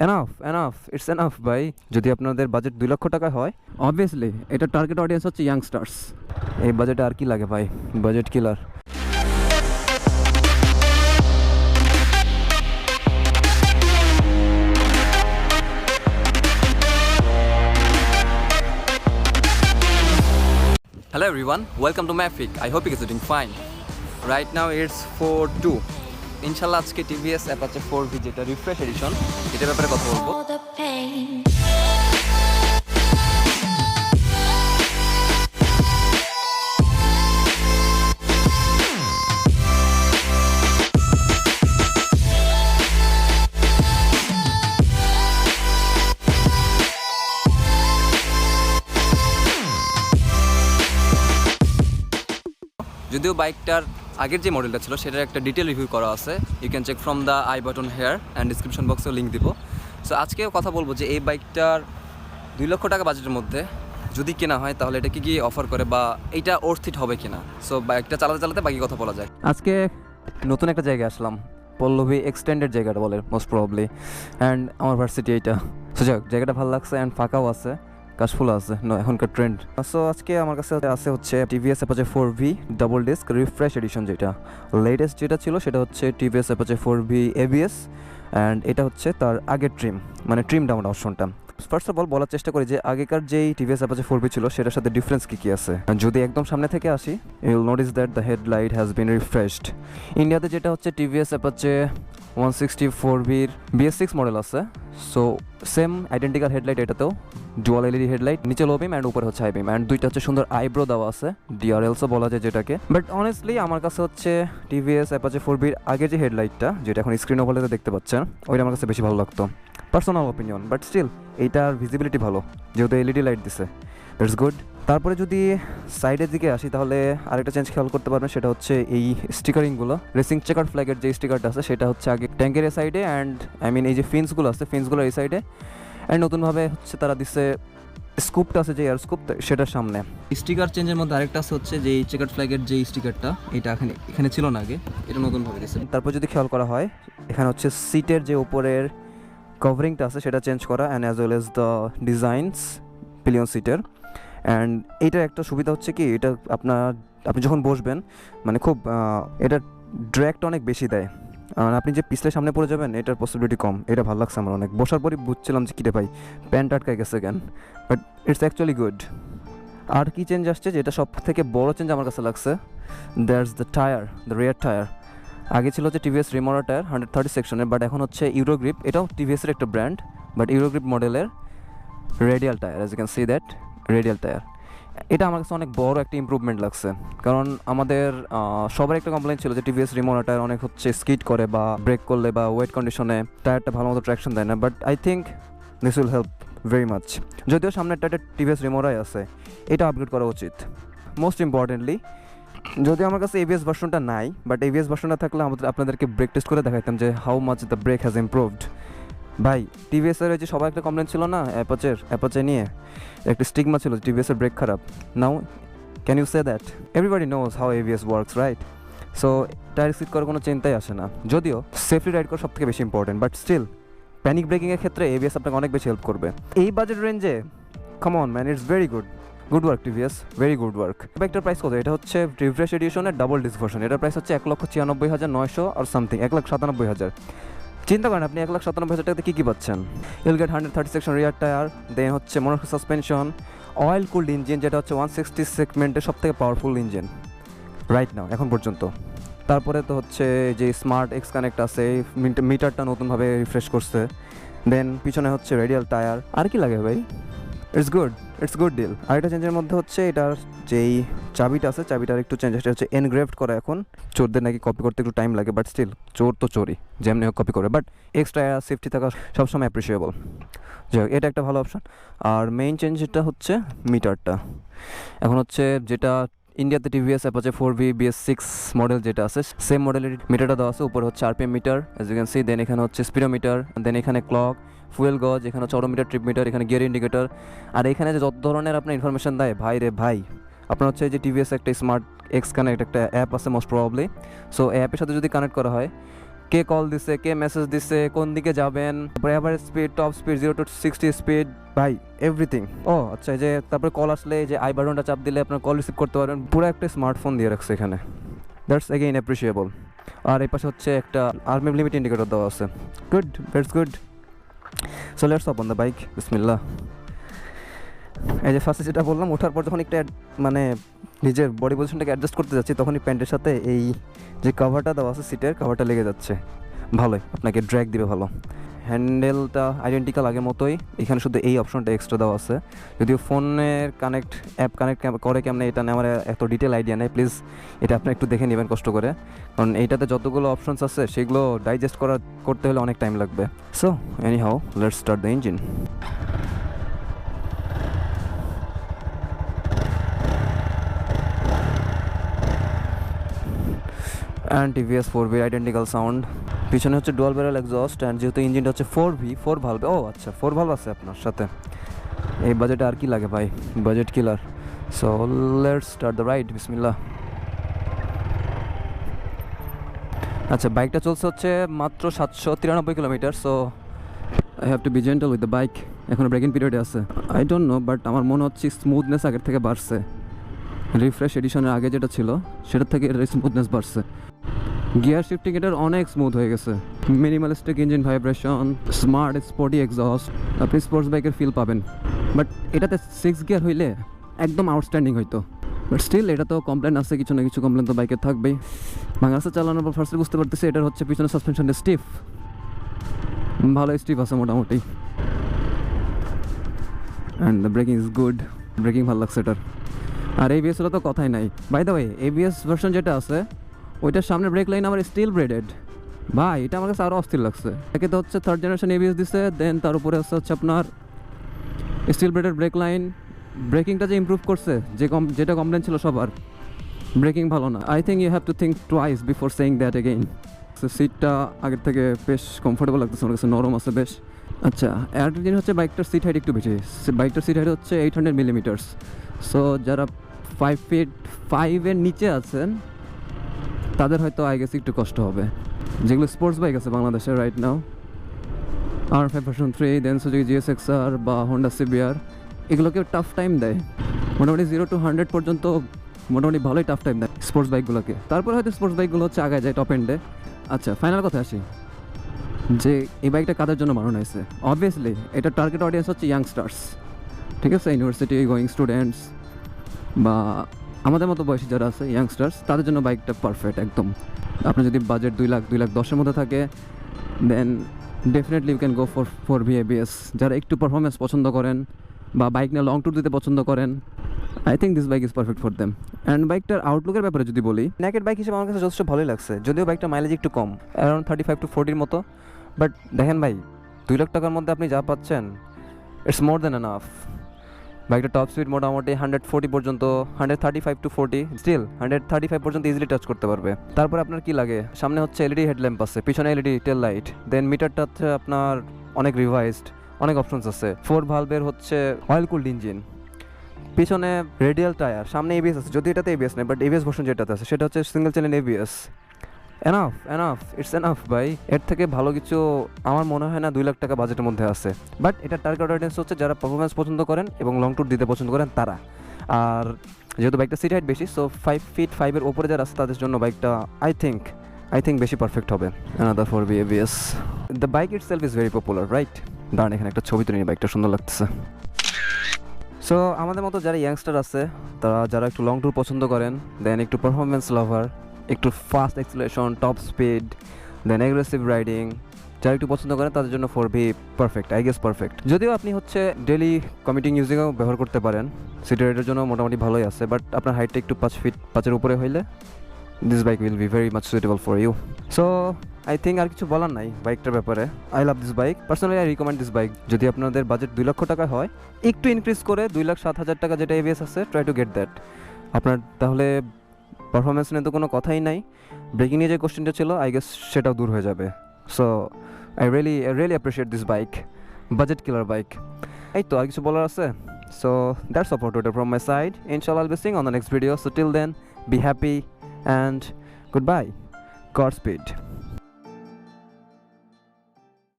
Enough it's enough ভাই। যদি আপনাদের বাজেট 2 লক্ষ টাকা হয়, অবভিয়াসলি এটা টার্গেট অডিয়েন্স হচ্ছে ইয়াংস্টার্স। এই বাজেটে আর কি লাগে ভাই, budget killer. Hello everyone, welcome to Mafic. I hope you guys are doing fine. Right now it's 4:02. ইনশাল্লাহ আজকে টিভিএস অ্যাপাচে 4V যেটা রিফ্রেশ এডিশন, এটার ব্যাপারে কথা বলবো। যদিও বাইকটার আগের যে মডেলটা ছিল সেটার একটা ডিটেল রিভিউ করা আছে, you can check from the I button here and description বক্সেও লিঙ্ক দিব। সো আজকেও কথা বলবো যে এই বাইকটার 2 লক্ষ টাকা বাজেটের মধ্যে যদি কেনা হয় তাহলে এটা কি অফার করে বা এইটা অর্থিত হবে কিনা। সো বাইকটা চালাতে চালাতে বাকি কথা বলা যায়। আজকে নতুন একটা জায়গায় আসলাম, পল্লবী এক্সটেন্ডেড জায়গাটা বলে মোস্ট প্রবাবলি, অ্যান্ড আমার ভার্সিটি এইটা। সো যাক, জায়গাটা ভালো লাগছে অ্যান্ড ফাঁকাও আছে, কাশফুল আছে এখনকার ট্রেন্ড। সো আজকে আমার কাছে আছে হচ্ছে TVS Apache 4V double disc refresh addition, যেটা লেটেস্ট যেটা ছিল সেটা হচ্ছে TVS Apache 4V ABS, and এটা হচ্ছে তার আগের ট্রিম ডাউন অপশনটা। ফার্স্ট অফ অল বলার চেষ্টা করি যে আগেকার যেই টিভিএস অ্যাপাচে 4V ছিল সেটার সাথে ডিফারেন্স কী আছে। যদি একদম সামনে থেকে আসি, you will notice that the headlight has been refreshed. ইন্ডিয়াতে যেটা হচ্ছে টিভিএস অ্যাপাচে 160 BS6 মডেল আছে, সো সেম আইডেন্টিক্যাল হেডলাইট এটাতেও, ডুয়াল এলইডি হেডলাইট, নিচে লো বিম অ্যান্ড উপরে হচ্ছে হাই বিম, অ্যান্ড দুইটা হচ্ছে সুন্দর আইব্রো দেওয়া আছে, ডিআরএলসও বলা যায় যেটাকে। বাট অনেস্টলি আমার কাছে হচ্ছে টিভিএস অ্যাপাচে 4V আগে যে হেডলাইটটা, যেটা এখন স্ক্রিন ওভারলেতে দেখতে পাচ্ছেন, ওইটা আমার কাছে বেশি ভালো লাগতো, পার্সোনাল অপিনিয়ন। বাট স্টিল এইটার ভিজিবিলিটি ভালো, যেহেতু এলইডি লাইট দিছে, দ্যাটস গুড। তারপরে যদি সাইডের দিকে আসি তাহলে আরেকটা চেঞ্জ খেয়াল করতে পারবেন, সেটা হচ্ছে এই স্টিকারিংগুলো। রেসিং চেকার ফ্ল্যাগের যে স্টিকারটা আছে সেটা হচ্ছে আগে ট্যাঙ্কের এই সাইডে, অ্যান্ড এই যে ফিন্সগুলো আছে ফিন্সগুলোর এই সাইডে, অ্যান্ড নতুনভাবে হচ্ছে তারা দিচ্ছে স্কুপটা আছে যে এয়ার স্কুপ, সেটার সামনে। স্টিকার চেঞ্জের মধ্যে আরেকটা আছে হচ্ছে যে এই চেকার ফ্ল্যাগের যে স্টিকারটা, এটা এখানে ছিল না আগে, এটা নতুনভাবে দিচ্ছে। তারপর যদি খেয়াল করা হয় এখানে হচ্ছে সিটের যে উপরের কভারিংটা আছে সেটা চেঞ্জ করা, and as well as the designs pillion সিটের। অ্যান্ড এইটার একটা সুবিধা হচ্ছে কি, এটা আপনি যখন বসবেন খুব এটা ড্র্যাগটা অনেক বেশি দেয়, আর আপনি যে পিছলে সামনে পড়ে যাবেন এটার পসিবিলিটি কম। এটা ভালো লাগছে আমার অনেক, বসার পরই বুঝছিলাম যে কিরে ভাই প্যান্ট আটকায় গেছে কেন, বাট ইটস অ্যাকচুয়ালি গুড। আর কি চেঞ্জ আসছে, যেটা সব থেকে বড় চেঞ্জ আমার কাছে লাগছে, দ্যাটস দ্য রিয়ার টায়ার। আগে ছিল হচ্ছে টিভিএস রিমোরা টায়ার 130 সেকশনের, বাট এখন হচ্ছে ইউরোগ্রিপ, এটাও টিভিএসের একটা ব্র্যান্ড, বাট ইউরোগ্রিপ মডেলের radial tyre, as you can see that radial tyre. এটা আমার কাছে অনেক বড় একটা ইম্প্রুভমেন্ট লাগছে, কারণ আমাদের সবার একটা কমপ্লেন ছিল যে টিভিএস রিমোরা টায়ার অনেক হচ্ছে স্কিড করে বা ব্রেক করলে বা ওয়েট কন্ডিশনে টায়ারটা ভালো মতো ট্র্যাকশন দেয় না, but I think this will help very much. যদিও সামনের টায়ারটা টিভিএস রিমোরাই আছে, এটা আপগ্রেড করা উচিত। মোস্ট ইম্পর্টেন্টলি, যদিও আমার কাছে এবিএস ভার্সনটা নাই, বাট এবিএস ভার্সনটা থাকলে আপনাদেরকে ব্রেক টেস্ট করে দেখাইতাম যে how much the brake has improved. ভাই টিভিএসের যে সবার একটা কমপ্লেন ছিল না অ্যাপাচে নিয়ে, একটা স্টিগমা ছিল টিভিএসের ব্রেক খারাপ। Now can you say that everybody knows how ABS works, right? So tyre skid করার কোনো চিন্তাই আসে না, যদিও সেফলি রাইড করা সবথেকে বেশি ইম্পর্টেন্ট, বাট স্টিল প্যানিক ব্রেকিংয়ের ক্ষেত্রে এবিএস আপনাকে অনেক বেশি হেল্প করবে এই বাজেট রেঞ্জে। Come on man, it's very good work TVS, very good work. বাইকটার প্রাইস কত? এটা হচ্ছে রিফ্রেশ এডিশনের ডাবল ডিস্ক ভার্সন, এটার প্রাইস হচ্ছে 1,96,900 আর সামথিং, 1,97,000। চিন্তা করেন আপনি 1,97,000 টাকাতে কী পাচ্ছেন। ইউল গেট 130 সেকশন রিয়ার টায়ার, দেন হচ্ছে motor suspension, oil cooled engine, যেটা হচ্ছে 160 সেগমেন্টের সব থেকে পাওয়ারফুল ইঞ্জিন রাইট নাও এখন পর্যন্ত। তারপরে তো হচ্ছে যে স্মার্ট এক্স কানেক্ট আছে, মিটারটা নতুনভাবে রিফ্রেশ করছে, দেন পিছনে হচ্ছে রেডিয়াল টায়ার। আর কি লাগে ভাই? It's good deal. আর এটা চেঞ্জের মধ্যে হচ্ছে এটার যেই চাবিটা আছে, চাবিটার একটু চেঞ্জ, সেটা হচ্ছে এনগ্রেভড করা। এখন চোরদের নাকি কপি করতে একটু টাইম লাগে, বাট স্টিল চোর তো চোরই, যেমনি হোক কপি করে, বাট এক্সট্রা সেফটি থাকা সবসময় অ্যাপ্রিসিয়েবল। যাই হোক, এটা একটা ভালো অপশন। আর মেইন চেঞ্জ যেটা হচ্ছে মিটারটা, এখন হচ্ছে যেটা ইন্ডিয়াতে TVS Apache 4V BS6 model যেটা আছে, সেম মডেলের মিটারটা দেওয়া আছে। উপরে হচ্ছে RPM meter, as you can see, then এখানে হচ্ছে স্পিডোমিটার, দেন এখানে ক্লক, ফুয়েল গজ, এখানে হচ্ছে অটোমিটার, ট্রিপ মিটার, এখানে গিয়ার ইন্ডিকেটর। আর এখানে যে যত ধরনের আপনার ইনফরমেশন দেয় ভাই রে ভাই, আপনার হচ্ছে যে টিভিএস একটা স্মার্ট এক্স কানেক্ট একটা অ্যাপ আছে মোস্ট প্রবাবলি। সো অ্যাপের সাথে যদি কানেক্ট করা হয় কে কল দিছে, কে মেসেজ দিছে, কোন দিকে যাবেন, তারপরে average speed, top speed, 0 to 60 speed, ভাই এভরিথিং। ও আচ্ছা, এই যে তারপরে কল আসলে এই যে আই বাটনটা চাপ দিলে আপনার কল রিসিভ করতে পারবেন। পুরো একটা স্মার্টফোন দিয়ে রাখছে এখানে, দ্যাটস এগেইন অ্যাপ্রিসিয়েবল। আর এই পাশে হচ্ছে একটা আর্মি লিমিট ইন্ডিকেটর দেওয়া আছে। Good, that's good. So let's hop on the bike, বিসমিল্লাহ। এই যে ফার্স্টে যেটা বললাম, ওঠার পর যখন একটা মানে নিজের বডি পজিশনটাকে অ্যাডজাস্ট করতে যাচ্ছি, তখনই প্যান্টের সাথে এই যে কভারটা দেওয়া আছে সিটের, কভারটা লেগে যাচ্ছে। ভালোই, আপনাকে ড্র্যাগ দিবে ভালো। হ্যান্ডেলটা আইডেন্টিক্যাল আগের মতোই, এখানে শুধু এই অপশনটা এক্সট্রা দেওয়া আছে। যদিও ফোনের অ্যাপ কানেক্ট করে কেমনে এটা নিয়ে আমার এত ডিটেল আইডিয়া নেই, প্লিজ এটা আপনি একটু দেখে নেবেন কষ্ট করে, কারণ এইটাতে যতগুলো অপশনস আছে সেগুলো ডাইজেস্ট করতে হলে অনেক টাইম লাগবে। So any how, let's start the engine. And TVS 4V identical sound. পিছনে হচ্ছে ডুয়াল ব্যারেল এক্সস্ট, অ্যান্ড যেহেতু ইঞ্জিনটা হচ্ছে 4V, 4 ভালভে। ও আচ্ছা, 4 ভালভ আছে আপনার সাথে। এই বাজেটে আর কি লাগে ভাই, budget killer. So let's start the ride, বিসমিল্লাহ। আচ্ছা, বাইকটা চলছে হচ্ছে মাত্র 793 kilometre. So I have to be gentle with the bike. এখনও ব্রেকিং পিরিয়ডে আছে। আই ডোন্ট নো, বাট আমার মনে হচ্ছে স্মুথনেস আগের থেকে বাড়ছে। রিফ্রেশ এডিশনের আগে যেটা ছিল সেটার থেকে এর স্মুথনেস বাড়ছে। গিয়ার শিফটিং এটার অনেক স্মুথ হয়ে গেছে। Minimalistic engine vibration, smart sporty exhaust, আপনি স্পোর্টস বাইকের ফিল পাবেন। বাট এটাতে 6 গিয়ার হইলে একদম আউটস্ট্যান্ডিং হইতো। বাট স্টিল এটা তো কমপ্লেন আছে, কিছু না কিছু কমপ্লেন তো বাইকের থাকবেই। বাংলাদেশে চালানোর পর ফার্স্টে বুঝতে পারতেছি এটার হচ্ছে পিছনে সাসপেনশনটা স্টিফ, ভালো স্টিফ আছে মোটামুটি। And the braking is good, braking ভালো লাগছে এটার। আর এবিএস হলো তো কথাই নাই। By the way, ABS version যেটা আছে ওইটার সামনে ব্রেক লাইন আমার স্টিল ব্রেডেড। ভাই এটা আমার কাছে আরও অস্থির লাগছে। একে তো হচ্ছে 3rd জেনারেশন এবিএস দিছে, দেন তার উপরে হচ্ছে আপনার স্টিল ব্রেডেড ব্রেক লাইন। ব্রেকিংটা যে ইমপ্রুভ করছে, যেটা কমপ্লেন ছিল সবার, ব্রেকিং ভালো না। I think you have to think twice before saying that again. সিটটা আগের থেকে বেশ কমফোর্টেবল লাগতেছে আমার কাছে, নরম আছে বেশ। আচ্ছা, আরেকটা জিনিস হচ্ছে বাইকটার সিট হাইট একটু বেশি। বাইকটার সিট হাইট হচ্ছে 800 মিলিমিটার্স। সো যারা 5 feet 5 নিচে আছেন তাদের হয়তো আই গেস একটু কষ্ট হবে। যেগুলো স্পোর্টস বাইক আছে বাংলাদেশে রাইট নাও, R5 ভার্সন 3, দেন সুজুকি GSX-R বা হোন্ডা CBR, এগুলোকে টাফ টাইম দেয়। মোটামুটি 0 to 100 পর্যন্ত মোটামুটি ভালোই টাফ টাইম দেয় স্পোর্টস বাইকগুলোকে। তারপর হয়তো স্পোর্টস বাইকগুলো হচ্ছে আগে যায় টপ এন্ডে। আচ্ছা, ফাইনাল কথা আসি যে এই বাইকটা কাদের জন্য বানানো হয়েছে। অবভিয়াসলি এটা টার্গেট অডিয়েন্স হচ্ছে ইয়াংস্টার্স, ঠিক আছে, ইউনিভার্সিটি গোয়িং স্টুডেন্টস বা আমাদের মতো বয়সী যারা আছে ইয়াংস্টার্স, তাদের জন্য বাইকটা পারফেক্ট একদম। আপনার যদি বাজেট 2 লাখ 10-এর মধ্যে থাকে, then definitely you can go for 4V ABS। যারা একটু পারফরমেন্স পছন্দ করেন বা বাইক নিয়ে লং ট্যুর দিতে পছন্দ করেন, I think this bike is perfect for them. And বাইকটার আউটলুকের ব্যাপারে যদি বলি, নেকেড বাইক হিসেবে আমার কাছে যথেষ্ট ভালোই লাগছে, যদিও বাইকটা মাইলেজ একটু কম, অ্যারাউন্ড 35 to 40 মতো। বাট দেখেন ভাই, 2 লাখ টাকার মধ্যে আপনি যা পাচ্ছেন, ইটস মোর দেন এনাফ। বাইকটা টপ স্পিড মোটামুটি 140 পর্যন্ত, 135 to 40, স্টিল 135 পর্যন্ত ইজিলি টাচ করতে পারবে। তারপর আপনার কি লাগে, সামনে হচ্ছে এলইডি হেডল্যাম্প আছে, পিছনে এলইডি টেল লাইট, দেন মিটারটা হচ্ছে আপনার অনেক রিভাইজড, অনেক অপশনস আছে। 4 ভালভের হচ্ছে অয়েল কুলড ইঞ্জিন, পিছনে রেডিয়াল টায়ার, সামনে এবিএস আছে, যদি এটাতে এবিএস নেই, বাট এবিএস ভার্সন যেটাতে আছে সেটা হচ্ছে single channel ABS. Enough, it's enough ভাই। এর থেকে ভালো কিছু আমার মনে হয় না 2 লাখ টাকা বাজেটের মধ্যে আছে। বাট এটা টার্গেট অডিয়েন্স হচ্ছে যারা পারফরমেন্স পছন্দ করেন এবং লং ট্যুর দিতে পছন্দ করেন তারা। আর যেহেতু বাইকটা সিট হাইট বেশি, সো 5 feet 5-এর ওপরে যারা আছে তাদের জন্য বাইকটা আই থিঙ্ক বেশি পারফেক্ট হবে। Another 4V ABS। The bike itself is very popular, right? দাঁড়ান এখানে একটা ছবি তুলে নিই, বাইকটা সুন্দর লাগতেছে। সো আমাদের মতো যারা ইয়াংস্টার আছে, তারা যারা একটু লং ট্যুর পছন্দ করেন, দেন একটু পারফরমেন্স লাভার, একটু ফাস্ট অ্যাক্সিলারেশন, টপ স্পিড, দেন অ্যাগ্রেসিভ রাইডিং, যারা একটু পছন্দ করেন তাদের জন্য 4V perfect, I guess perfect. যদিও আপনি হচ্ছে ডেলি কমিউটিং ইউজিংও ব্যবহার করতে পারেন, সিটি রাইডের জন্য মোটামুটি ভালোই আছে। বাট আপনার হাইটটা একটু 5 feet 5-এর উপরে হইলে this bike will be very much suitable for you. So I think আর কিছু বলার নাই বাইকটার ব্যাপারে। I love this bike, personally I recommend this bike. যদি আপনাদের বাজেট 2 লক্ষ টাকা হয়, একটু ইনক্রিজ করে 2,07,000 টাকা যেটা এবিএস আছে, ট্রাই টু গেট দ্যাট। আপনার তাহলে পারফরমেন্স নিয়ে তো কোনো কথাই নাই, ব্রেকিং নিয়ে যে কোশ্চেনটা ছিল আই গেস সেটাও দূর হয়ে যাবে। So I really appreciate this bike, budget killer bike. এই তো, আর কিছু বলার আছে? So that's all for today from my side. ইনশাআল্লাহ I'll be seeing on the next video. So till then, be happy and good bye, God speed.